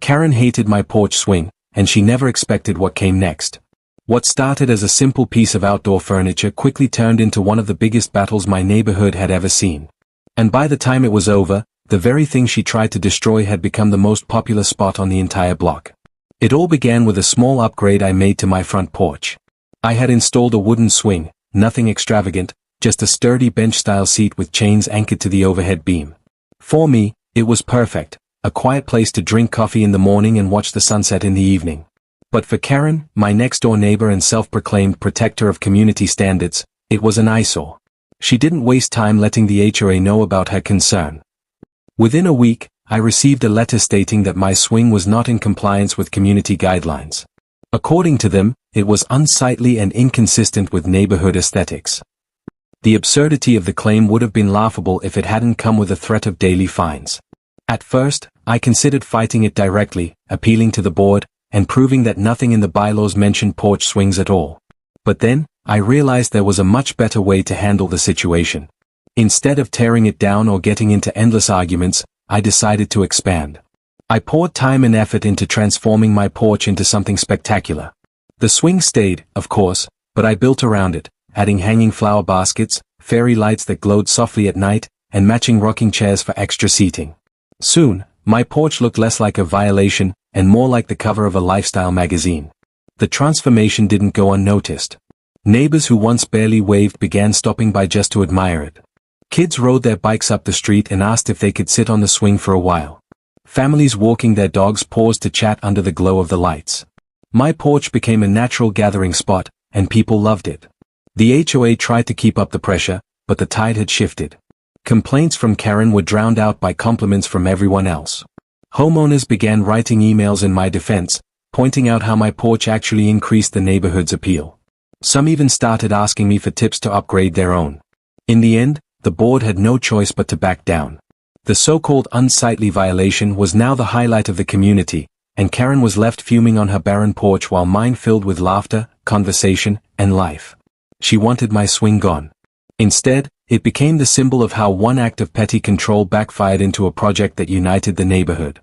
Karen hated my porch swing, and she never expected what came next. What started as a simple piece of outdoor furniture quickly turned into one of the biggest battles my neighborhood had ever seen. And by the time it was over, the very thing she tried to destroy had become the most popular spot on the entire block. It all began with a small upgrade I made to my front porch. I had installed a wooden swing, nothing extravagant, just a sturdy bench-style seat with chains anchored to the overhead beam. For me, it was perfect, a quiet place to drink coffee in the morning and watch the sunset in the evening. But for Karen, my next-door neighbor and self-proclaimed protector of community standards, it was an eyesore. She didn't waste time letting the HOA know about her concern. Within a week, I received a letter stating that my swing was not in compliance with community guidelines. According to them, it was unsightly and inconsistent with neighborhood aesthetics. The absurdity of the claim would have been laughable if it hadn't come with a threat of daily fines. At first, I considered fighting it directly, appealing to the board, and proving that nothing in the bylaws mentioned porch swings at all. But then, I realized there was a much better way to handle the situation. Instead of tearing it down or getting into endless arguments, I decided to expand. I poured time and effort into transforming my porch into something spectacular. The swing stayed, of course, but I built around it, adding hanging flower baskets, fairy lights that glowed softly at night, and matching rocking chairs for extra seating. Soon, my porch looked less like a violation, and more like the cover of a lifestyle magazine. The transformation didn't go unnoticed. Neighbors who once barely waved began stopping by just to admire it. Kids rode their bikes up the street and asked if they could sit on the swing for a while. Families walking their dogs paused to chat under the glow of the lights. My porch became a natural gathering spot, and people loved it. The HOA tried to keep up the pressure, but the tide had shifted. Complaints from Karen were drowned out by compliments from everyone else. Homeowners began writing emails in my defense, pointing out how my porch actually increased the neighborhood's appeal. Some even started asking me for tips to upgrade their own. In the end, the board had no choice but to back down. The so-called unsightly violation was now the highlight of the community, and Karen was left fuming on her barren porch while mine filled with laughter, conversation, and life. She wanted my swing gone. Instead, it became the symbol of how one act of petty control backfired into a project that united the neighborhood.